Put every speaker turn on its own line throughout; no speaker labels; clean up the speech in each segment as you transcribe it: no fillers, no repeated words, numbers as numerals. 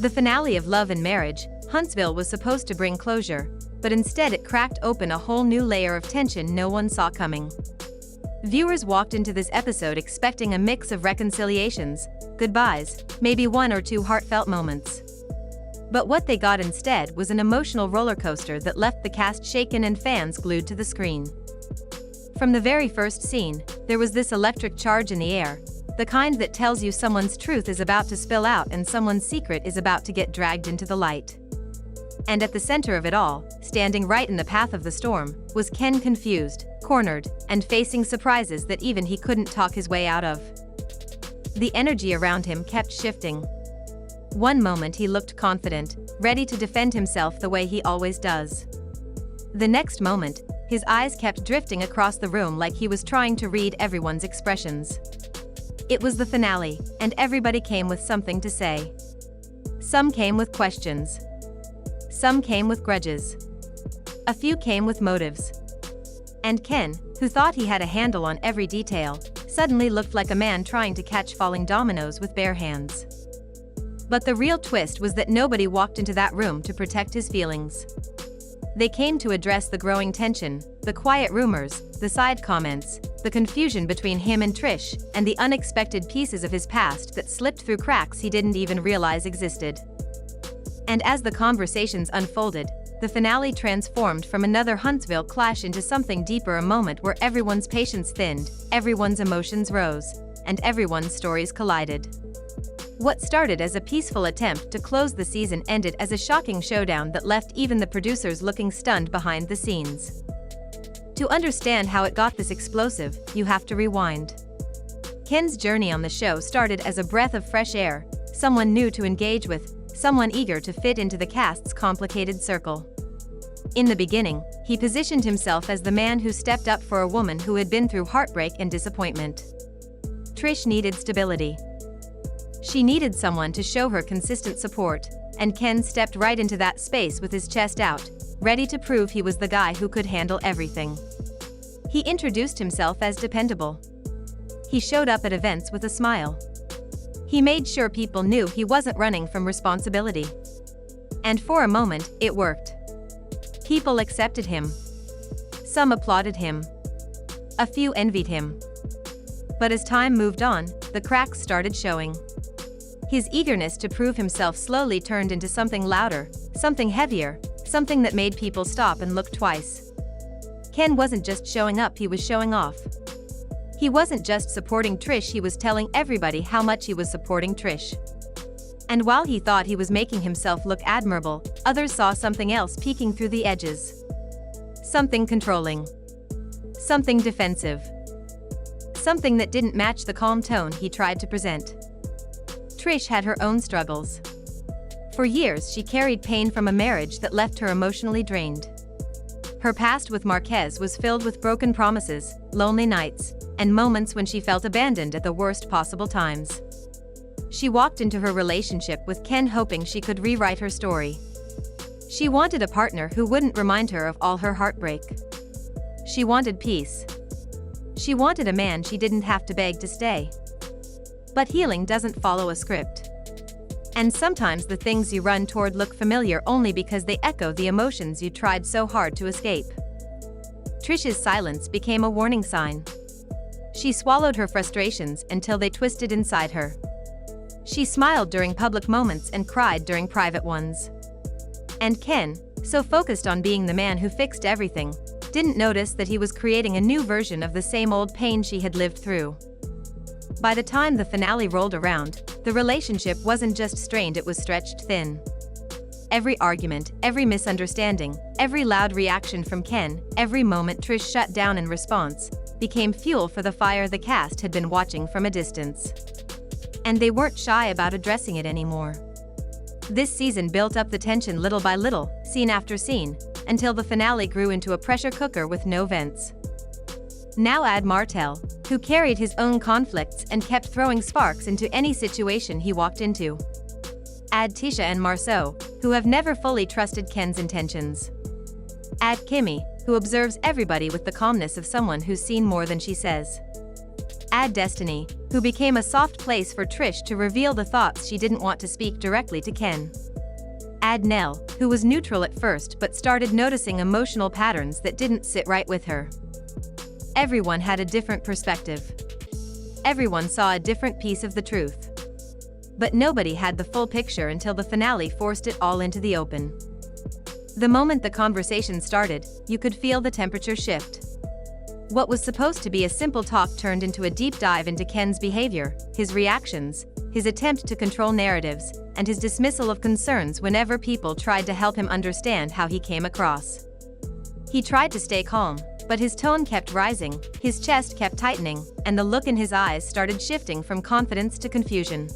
The finale of Love and Marriage, Huntsville was supposed to bring closure, but instead it cracked open a whole new layer of tension no one saw coming. Viewers walked into this episode expecting a mix of reconciliations, goodbyes, maybe one or two heartfelt moments. But what they got instead was an emotional roller coaster that left the cast shaken and fans glued to the screen. From the very first scene, there was this electric charge in the air, the kind that tells you someone's truth is about to spill out and someone's secret is about to get dragged into the light. And at the center of it all, standing right in the path of the storm, was Ken, confused, cornered, and facing surprises that even he couldn't talk his way out of. The energy around him kept shifting. One moment he looked confident, ready to defend himself the way he always does. The next moment, his eyes kept drifting across the room like he was trying to read everyone's expressions. It was the finale, and everybody came with something to say. Some came with questions. Some came with grudges. A few came with motives. And Ken, who thought he had a handle on every detail, suddenly looked like a man trying to catch falling dominoes with bare hands. But the real twist was that nobody walked into that room to protect his feelings. They came to address the growing tension, the quiet rumors, the side comments, the confusion between him and Trish, and the unexpected pieces of his past that slipped through cracks he didn't even realize existed. And as the conversations unfolded, the finale transformed from another Huntsville clash into something deeper, a moment where everyone's patience thinned, everyone's emotions rose, and everyone's stories collided. What started as a peaceful attempt to close the season ended as a shocking showdown that left even the producers looking stunned behind the scenes. To understand how it got this explosive, you have to rewind. Ken's journey on the show started as a breath of fresh air, someone new to engage with, someone eager to fit into the cast's complicated circle. In the beginning, he positioned himself as the man who stepped up for a woman who had been through heartbreak and disappointment. Trish needed stability. She needed someone to show her consistent support, and Ken stepped right into that space with his chest out, ready to prove he was the guy who could handle everything. He introduced himself as dependable. He showed up at events with a smile. He made sure people knew he wasn't running from responsibility. And for a moment, it worked. People accepted him. Some applauded him. A few envied him. But as time moved on, the cracks started showing. His eagerness to prove himself slowly turned into something louder, something heavier, something that made people stop and look twice. Ken wasn't just showing up, he was showing off. He wasn't just supporting Trish, he was telling everybody how much he was supporting Trish. And while he thought he was making himself look admirable, others saw something else peeking through the edges. Something controlling. Something defensive. Something that didn't match the calm tone he tried to present. Trish had her own struggles. For years she carried pain from a marriage that left her emotionally drained. Her past with Marquez was filled with broken promises, lonely nights, and moments when she felt abandoned at the worst possible times. She walked into her relationship with Ken hoping she could rewrite her story. She wanted a partner who wouldn't remind her of all her heartbreak. She wanted peace. She wanted a man she didn't have to beg to stay. But healing doesn't follow a script. And sometimes the things you run toward look familiar only because they echo the emotions you tried so hard to escape. Trish's silence became a warning sign. She swallowed her frustrations until they twisted inside her. She smiled during public moments and cried during private ones. And Ken, so focused on being the man who fixed everything, didn't notice that he was creating a new version of the same old pain she had lived through. By the time the finale rolled around, the relationship wasn't just strained, it was stretched thin. Every argument, every misunderstanding, every loud reaction from Ken, every moment Trish shut down in response, became fuel for the fire the cast had been watching from a distance. And they weren't shy about addressing it anymore. This season built up the tension little by little, scene after scene, until the finale grew into a pressure cooker with no vents. Now add Martel, who carried his own conflicts and kept throwing sparks into any situation he walked into. Add Tisha and Marceau, who have never fully trusted Ken's intentions. Add Kimmy, who observes everybody with the calmness of someone who's seen more than she says. Add Destiny, who became a soft place for Trish to reveal the thoughts she didn't want to speak directly to Ken. Add Nell, who was neutral at first but started noticing emotional patterns that didn't sit right with her. Everyone had a different perspective. Everyone saw a different piece of the truth. But nobody had the full picture until the finale forced it all into the open. The moment the conversation started, you could feel the temperature shift. What was supposed to be a simple talk turned into a deep dive into Ken's behavior, his reactions, his attempt to control narratives, and his dismissal of concerns whenever people tried to help him understand how he came across. He tried to stay calm, but his tone kept rising, his chest kept tightening, and the look in his eyes started shifting from confidence to confusion.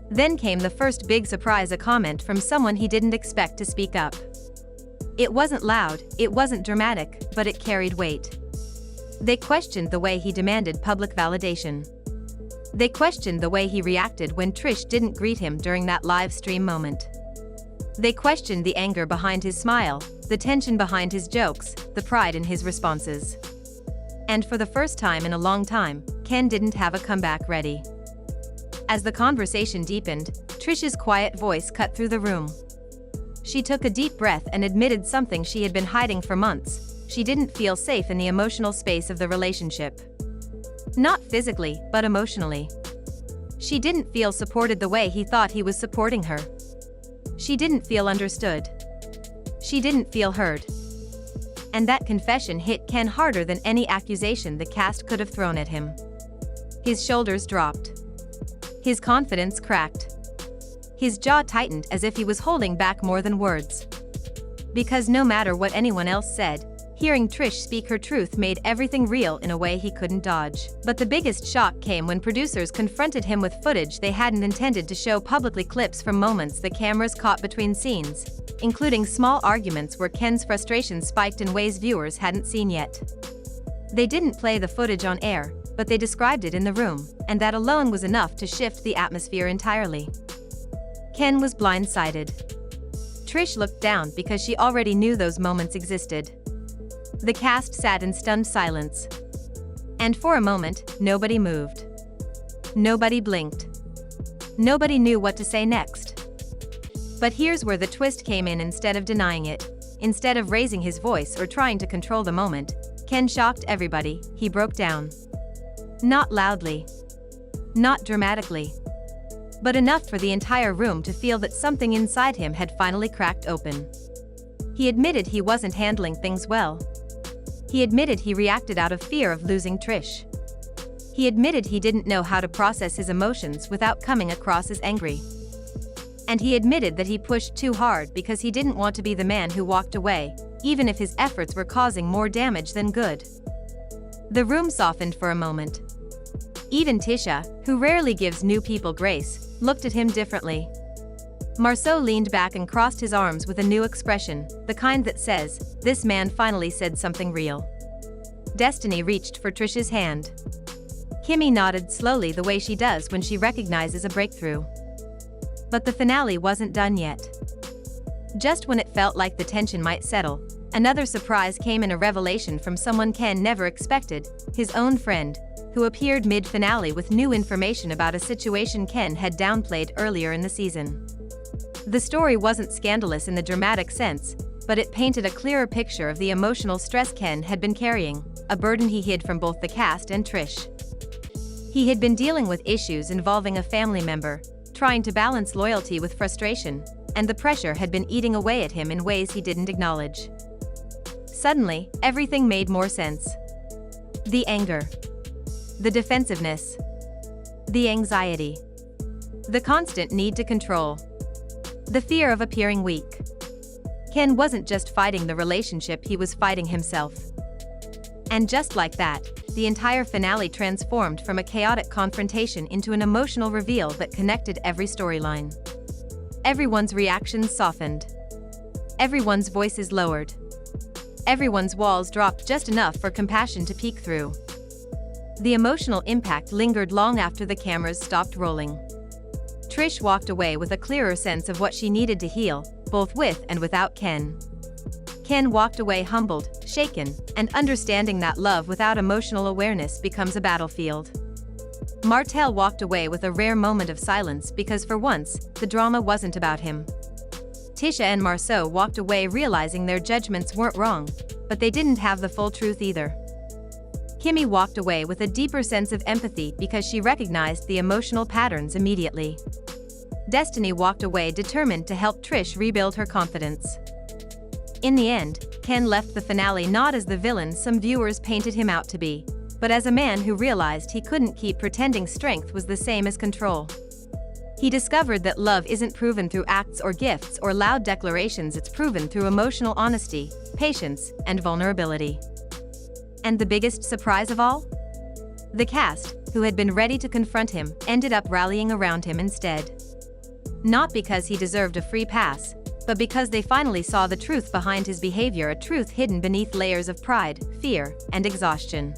Then came the first big surprise, a comment from someone he didn't expect to speak up. It wasn't loud, it wasn't dramatic, but it carried weight. They questioned the way he demanded public validation. They questioned the way he reacted when Trish didn't greet him during that live stream moment. They questioned the anger behind his smile, the tension behind his jokes, the pride in his responses. And for the first time in a long time, Ken didn't have a comeback ready. As the conversation deepened, Trish's quiet voice cut through the room. She took a deep breath and admitted something she had been hiding for months. She didn't feel safe in the emotional space of the relationship. Not physically, but emotionally. She didn't feel supported the way he thought he was supporting her. She didn't feel understood. She didn't feel heard. And that confession hit Ken harder than any accusation the cast could have thrown at him. His shoulders dropped. His confidence cracked. His jaw tightened as if he was holding back more than words. Because no matter what anyone else said, hearing Trish speak her truth made everything real in a way he couldn't dodge. But the biggest shock came when producers confronted him with footage they hadn't intended to show publicly, clips from moments the cameras caught between scenes, including small arguments where Ken's frustration spiked in ways viewers hadn't seen yet. They didn't play the footage on air, but they described it in the room, and that alone was enough to shift the atmosphere entirely. Ken was blindsided. Trish looked down because she already knew those moments existed. The cast sat in stunned silence. And for a moment, nobody moved. Nobody blinked. Nobody knew what to say next. But here's where the twist came in. Instead of denying it, instead of raising his voice or trying to control the moment, Ken shocked everybody. He broke down. Not loudly. Not dramatically. But enough for the entire room to feel that something inside him had finally cracked open. He admitted he wasn't handling things well. He admitted he reacted out of fear of losing Trish. He admitted he didn't know how to process his emotions without coming across as angry. And he admitted that he pushed too hard because he didn't want to be the man who walked away, even if his efforts were causing more damage than good. The room softened for a moment. Even Tisha, who rarely gives new people grace, looked at him differently. Marceau leaned back and crossed his arms with a new expression, the kind that says, "This man finally said something real." Destiny reached for Trish's hand. Kimmy nodded slowly, the way she does when she recognizes a breakthrough. But the finale wasn't done yet. Just when it felt like the tension might settle, another surprise came in, a revelation from someone Ken never expected, his own friend, who appeared mid-finale with new information about a situation Ken had downplayed earlier in the season. The story wasn't scandalous in the dramatic sense, but it painted a clearer picture of the emotional stress Ken had been carrying, a burden he hid from both the cast and Trish. He had been dealing with issues involving a family member, trying to balance loyalty with frustration, and the pressure had been eating away at him in ways he didn't acknowledge. Suddenly, everything made more sense. The anger. The defensiveness. The anxiety. The constant need to control. The fear of appearing weak. Ken wasn't just fighting the relationship, he was fighting himself. And just like that, the entire finale transformed from a chaotic confrontation into an emotional reveal that connected every storyline. Everyone's reactions softened. Everyone's voices lowered. Everyone's walls dropped just enough for compassion to peek through. The emotional impact lingered long after the cameras stopped rolling. Trish walked away with a clearer sense of what she needed to heal, both with and without Ken. Ken walked away humbled, shaken, and understanding that love without emotional awareness becomes a battlefield. Martel walked away with a rare moment of silence because for once, the drama wasn't about him. Tisha and Marceau walked away realizing their judgments weren't wrong, but they didn't have the full truth either. Kimmy walked away with a deeper sense of empathy because she recognized the emotional patterns immediately. Destiny walked away determined to help Trish rebuild her confidence. In the end, Ken left the finale not as the villain some viewers painted him out to be, but as a man who realized he couldn't keep pretending strength was the same as control. He discovered that love isn't proven through acts or gifts or loud declarations, it's proven through emotional honesty, patience, and vulnerability. And the biggest surprise of all? The cast, who had been ready to confront him, ended up rallying around him instead. Not because he deserved a free pass, but because they finally saw the truth behind his behavior, a truth hidden beneath layers of pride, fear, and exhaustion.